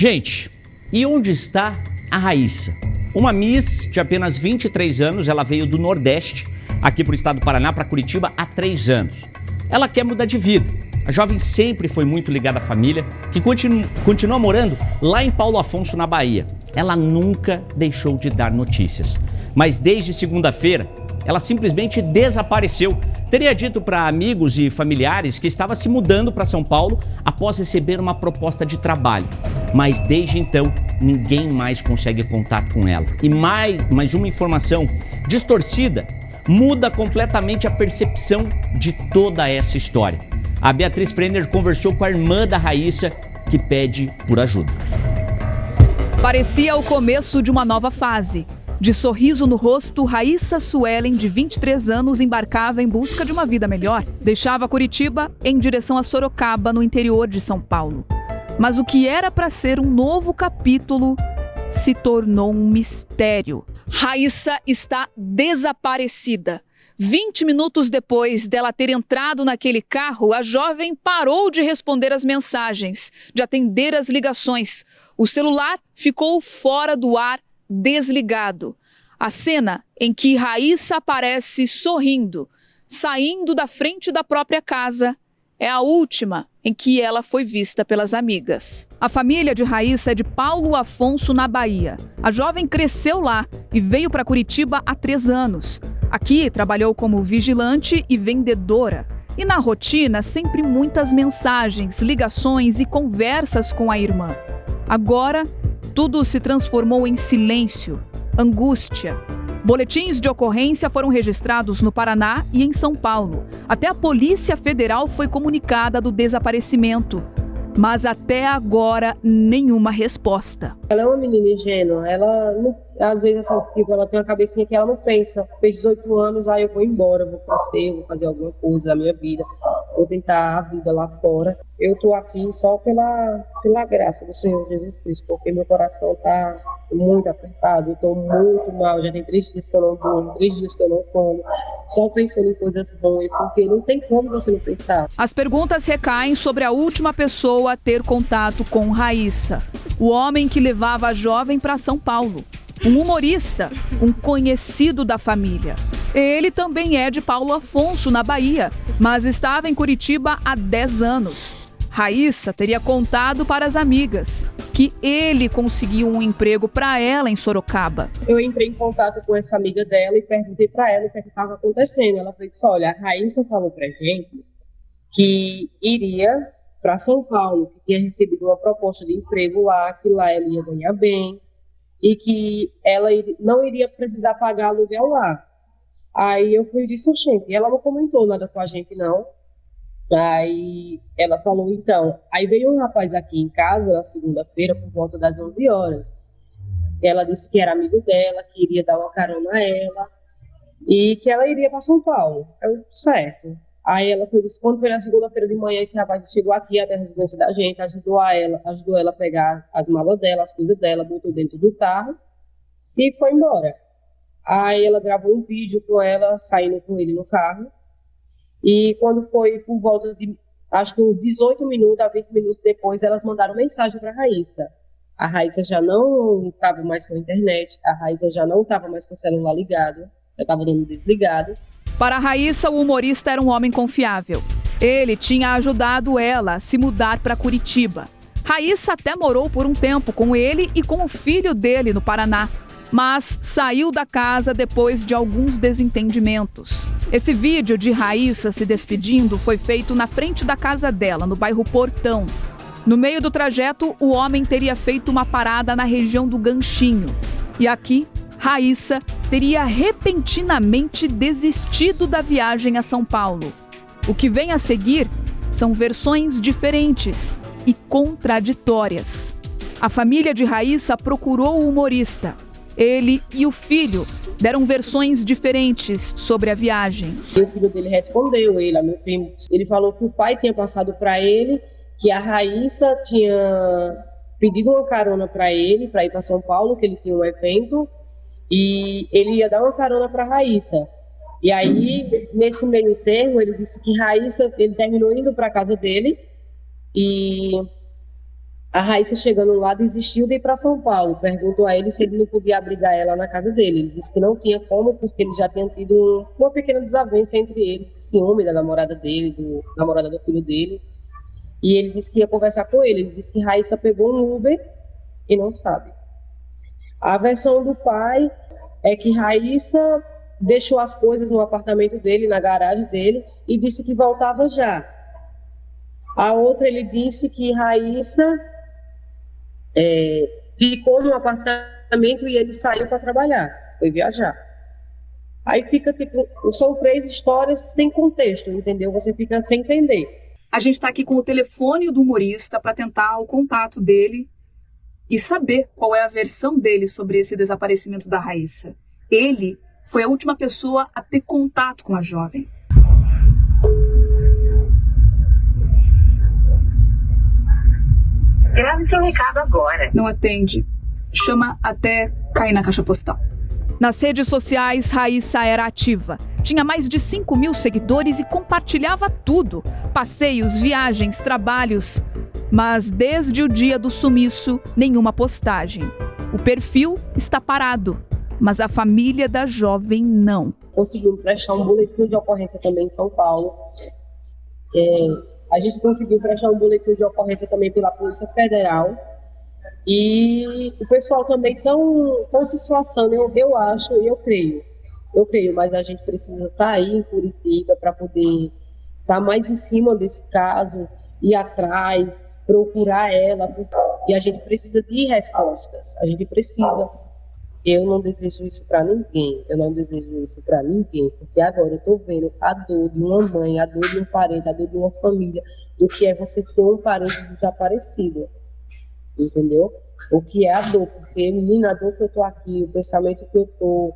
Gente, e onde está a Raíssa? Uma Miss de apenas 23 anos, ela veio do Nordeste, aqui para o estado do Paraná, para Curitiba, há 3 anos. Ela quer mudar de vida. A jovem sempre foi muito ligada à família, que continua morando lá em Paulo Afonso, na Bahia. Ela nunca deixou de dar notícias. Mas desde segunda-feira, ela simplesmente desapareceu. Teria dito para amigos e familiares que estava se mudando para São Paulo após receber uma proposta de trabalho. Mas desde então, ninguém mais consegue contato com ela. E mais uma informação distorcida muda completamente a percepção de toda essa história. A Beatriz Frenner conversou com a irmã da Raíssa, que pede por ajuda. Parecia o começo de uma nova fase. De sorriso no rosto, Raíssa Suelen, de 23 anos, embarcava em busca de uma vida melhor. Deixava Curitiba em direção a Sorocaba, no interior de São Paulo. Mas o que era para ser um novo capítulo se tornou um mistério. Raíssa está desaparecida. 20 minutos depois dela ter entrado naquele carro, a jovem parou de responder as mensagens, de atender as ligações. O celular ficou fora do ar, desligado. A cena em que Raíssa aparece sorrindo, saindo da frente da própria casa, é a última em que ela foi vista pelas amigas. A família de Raíssa é de Paulo Afonso, na Bahia. A jovem cresceu lá e veio para Curitiba há 3 anos. Aqui trabalhou como vigilante e vendedora. E na rotina, sempre muitas mensagens, ligações e conversas com a irmã. Agora, tudo se transformou em silêncio, angústia. Boletins de ocorrência foram registrados no Paraná e em São Paulo. Até a Polícia Federal foi comunicada do desaparecimento. Mas até agora, nenhuma resposta. Ela é uma menina ingênua. Ela, às vezes, assim, tipo, ela tem uma cabecinha que ela não pensa. Fez 18 anos, aí eu vou embora, vou crescer, vou fazer alguma coisa da minha vida. Vou tentar a vida lá fora. Eu estou aqui só pela graça do Senhor Jesus Cristo, porque meu coração está muito apertado, eu estou muito mal. Já tem 3 dias que eu não durmo, 3 dias que eu não como, só pensando em coisas boas, porque não tem como você não pensar. As perguntas recaem sobre a última pessoa a ter contato com Raíssa, o homem que levava a jovem para São Paulo. Um humorista, um conhecido da família. Ele também é de Paulo Afonso, na Bahia, mas estava em Curitiba há 10 anos. Raíssa teria contado para as amigas que ele conseguiu um emprego para ela em Sorocaba. Eu entrei em contato com essa amiga dela e perguntei para ela o que estava acontecendo. Ela disse, olha, a Raíssa falou para a gente que iria para São Paulo, que tinha recebido uma proposta de emprego lá, que lá ela ia ganhar bem, e que ela não iria precisar pagar aluguel lá. Aí eu fui e disse, gente, ela não comentou nada com a gente, não. Aí ela falou, então, aí veio um rapaz aqui em casa na segunda-feira, por volta das 11 horas. Ela disse que era amigo dela, que iria dar uma carona a ela, e que ela iria para São Paulo. Eu, certo. Aí ela foi, quando foi na segunda-feira de manhã, esse rapaz chegou aqui até a residência da gente, ajudou ela a pegar as malas dela, as coisas dela, botou dentro do carro e foi embora. Aí ela gravou um vídeo com ela, saindo com ele no carro. E quando foi por volta de, acho que uns 18 minutos a 20 minutos depois, elas mandaram mensagem para a Raíssa. A Raíssa já não estava mais com a internet, a Raíssa já não estava mais com o celular ligado, já estava dando desligado. Para a Raíssa, o humorista era um homem confiável. Ele tinha ajudado ela a se mudar para Curitiba. Raíssa até morou por um tempo com ele e com o filho dele no Paraná, mas saiu da casa depois de alguns desentendimentos. Esse vídeo de Raíssa se despedindo foi feito na frente da casa dela, no bairro Portão. No meio do trajeto, o homem teria feito uma parada na região do Ganchinho. E aqui, Raíssa teria repentinamente desistido da viagem a São Paulo. O que vem a seguir são versões diferentes e contraditórias. A família de Raíssa procurou o humorista. Ele e o filho deram versões diferentes sobre a viagem. O filho dele respondeu, meu primo. Ele falou que o pai tinha passado para ele, que a Raíssa tinha pedido uma carona para ele, para ir para São Paulo, que ele tinha um evento, e ele ia dar uma carona para a Raíssa. E aí, nesse meio termo, ele disse que Raíssa, ele terminou indo para a casa dele, e A Raíssa, chegando lá, desistiu de ir para São Paulo. Perguntou a ele se ele não podia abrigar ela na casa dele. Ele disse que não tinha como, porque ele já tinha tido uma pequena desavença entre eles, de ciúme da namorada dele, da namorada do filho dele. E ele disse que ia conversar com ele. Ele disse que Raíssa pegou um Uber e não sabe. A versão do pai é que Raíssa deixou as coisas no apartamento dele, na garagem dele, e disse que voltava já. A outra, ele disse que Raíssa ficou no apartamento e ele saiu para trabalhar, foi viajar. Aí fica tipo, são 3 histórias sem contexto, entendeu? Você fica sem entender. A gente está aqui com o telefone do humorista para tentar o contato dele e saber qual é a versão dele sobre esse desaparecimento da Raíssa. Ele foi a última pessoa a ter contato com a jovem. Grave seu recado agora. Não atende. Chama até cair na caixa postal. Nas redes sociais, Raíssa era ativa. Tinha mais de 5.000 seguidores e compartilhava tudo. Passeios, viagens, trabalhos. Mas desde o dia do sumiço, nenhuma postagem. O perfil está parado, mas a família da jovem não. Conseguimos prestar um boletim de ocorrência também em São Paulo. A gente conseguiu prestar um boletim de ocorrência também pela Polícia Federal. E o pessoal também estão se esforçando, eu acho e eu creio, mas a gente precisa estar aí em Curitiba para poder estar mais em cima desse caso, ir atrás, procurar ela, e a gente precisa de respostas, Eu não desejo isso para ninguém, porque agora eu estou vendo a dor de uma mãe, a dor de um parente, a dor de uma família, do que é você ter um parente desaparecido. Entendeu? O que é a dor, porque, menina, a dor que eu tô aqui, o pensamento que eu tô,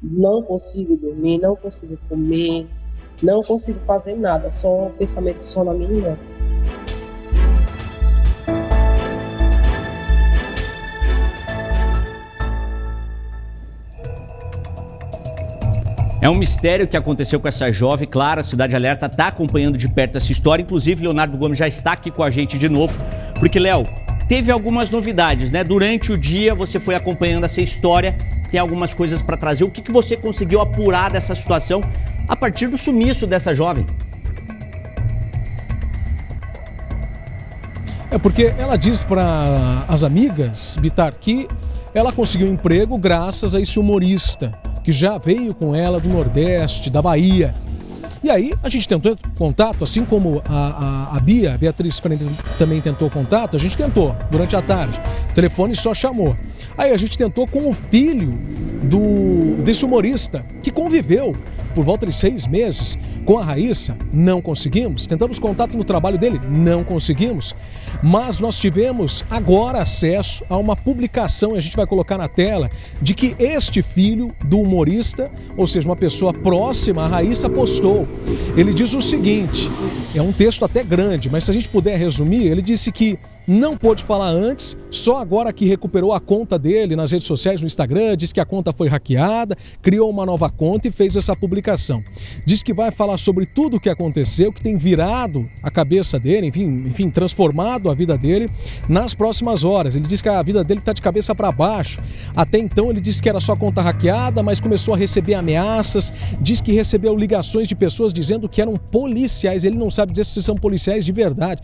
não consigo dormir, não consigo comer, não consigo fazer nada, só um pensamento só na minha. É um mistério que aconteceu com essa jovem. Claro, a Cidade Alerta está acompanhando de perto essa história. Inclusive, Leonardo Gomes já está aqui com a gente de novo, porque, Léo, teve algumas novidades, né? Durante o dia você foi acompanhando essa história, tem algumas coisas para trazer. O que você conseguiu apurar dessa situação a partir do sumiço dessa jovem? Porque ela diz para as amigas, Bitar, que ela conseguiu um emprego graças a esse humorista que já veio com ela do Nordeste, da Bahia. E aí a gente tentou contato, assim como a Beatriz Freire também tentou contato, a gente tentou durante a tarde. O telefone só chamou. Aí a gente tentou com o filho desse humorista, que conviveu por volta de 6 meses com a Raíssa, não conseguimos. Tentamos contato no trabalho dele, não conseguimos. Mas nós tivemos agora acesso a uma publicação, e a gente vai colocar na tela, de que este filho do humorista, ou seja, uma pessoa próxima à Raíssa, postou. Ele diz o seguinte, é um texto até grande, mas se a gente puder resumir, ele disse que não pôde falar antes, só agora que recuperou a conta dele nas redes sociais, no Instagram, diz que a conta foi hackeada, criou uma nova conta e fez essa publicação. Diz que vai falar sobre tudo o que aconteceu, que tem virado a cabeça dele, enfim, transformado a vida dele nas próximas horas. Ele diz que a vida dele está de cabeça para baixo. Até então ele disse que era só conta hackeada, mas começou a receber ameaças, diz que recebeu ligações de pessoas dizendo que eram policiais, ele não sabe dizer se são policiais de verdade.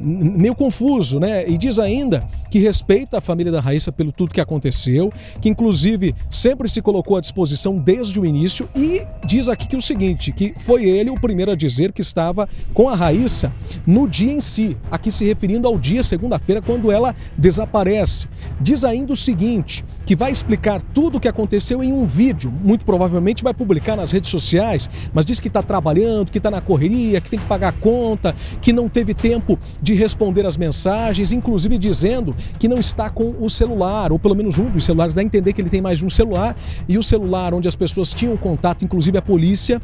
Meio confuso, né? E diz ainda que respeita a família da Raíssa pelo tudo que aconteceu, que inclusive sempre se colocou à disposição desde o início, e diz aqui que o seguinte, que foi ele o primeiro a dizer que estava com a Raíssa no dia em si, aqui se referindo ao dia segunda-feira, quando ela desaparece. Diz ainda o seguinte, que vai explicar tudo o que aconteceu em um vídeo, muito provavelmente vai publicar nas redes sociais, mas diz que está trabalhando, que está na correria, que tem que pagar a conta, que não teve tempo de responder as mensagens, inclusive dizendo que não está com o celular, ou pelo menos um dos celulares, dá a entender que ele tem mais de um celular, e o celular onde as pessoas tinham contato, inclusive a polícia,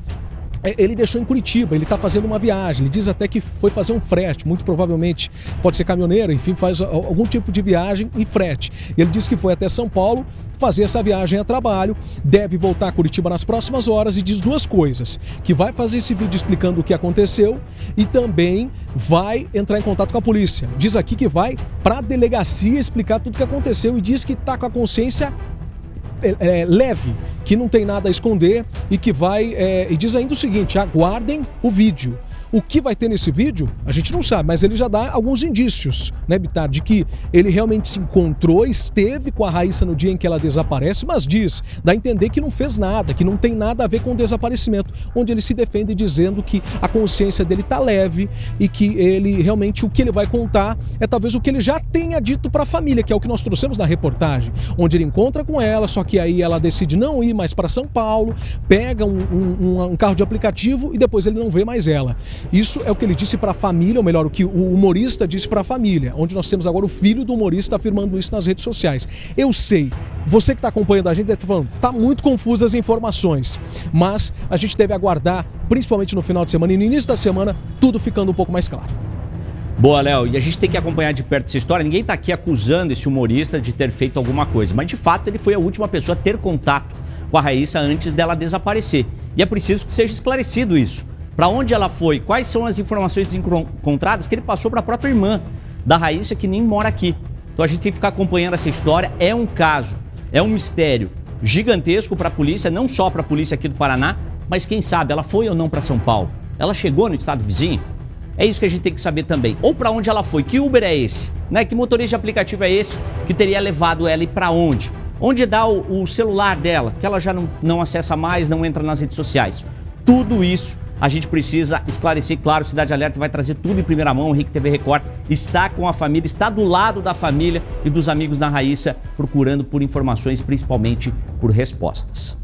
ele deixou em Curitiba, ele está fazendo uma viagem, ele diz até que foi fazer um frete, muito provavelmente pode ser caminhoneiro, enfim, faz algum tipo de viagem e frete. Ele disse que foi até São Paulo fazer essa viagem a trabalho, deve voltar a Curitiba nas próximas horas e diz duas coisas, que vai fazer esse vídeo explicando o que aconteceu e também vai entrar em contato com a polícia. Diz aqui que vai para a delegacia explicar tudo o que aconteceu e diz que está com a consciência leve, que não tem nada a esconder e que vai, e diz ainda o seguinte, aguardem o vídeo. O que vai ter nesse vídeo, a gente não sabe, mas ele já dá alguns indícios, né, Bitar, de que ele realmente se encontrou, esteve com a Raíssa no dia em que ela desaparece, mas dá a entender que não fez nada, que não tem nada a ver com o desaparecimento, onde ele se defende dizendo que a consciência dele tá leve e que ele realmente, o que ele vai contar é talvez o que ele já tenha dito para a família, que é o que nós trouxemos na reportagem, onde ele encontra com ela, só que aí ela decide não ir mais para São Paulo, pega um carro de aplicativo e depois ele não vê mais ela. Isso é o que ele disse para a família, ou melhor, o que o humorista disse para a família, onde nós temos agora o filho do humorista afirmando isso nas redes sociais. Eu sei, você que está acompanhando a gente deve estar falando, tá muito confusas as informações, mas a gente deve aguardar, principalmente no final de semana e no início da semana, tudo ficando um pouco mais claro. Boa, Léo, e a gente tem que acompanhar de perto essa história. Ninguém está aqui acusando esse humorista de ter feito alguma coisa, mas de fato ele foi a última pessoa a ter contato com a Raíssa antes dela desaparecer. E é preciso que seja esclarecido isso. Para onde ela foi, quais são as informações encontradas que ele passou para a própria irmã da Raíssa, que nem mora aqui. Então a gente tem que ficar acompanhando essa história. É um caso, é um mistério gigantesco para a polícia, não só para a polícia aqui do Paraná, mas quem sabe ela foi ou não para São Paulo? Ela chegou no estado vizinho? É isso que a gente tem que saber também. Ou para onde ela foi, que Uber é esse? Né? Que motorista de aplicativo é esse que teria levado ela e para onde? Onde dá o celular dela, que ela já não acessa mais, não entra nas redes sociais. Tudo isso a gente precisa esclarecer, claro, Cidade Alerta vai trazer tudo em primeira mão, o Henrique TV Record está com a família, está do lado da família e dos amigos da Raíssa, procurando por informações, principalmente por respostas.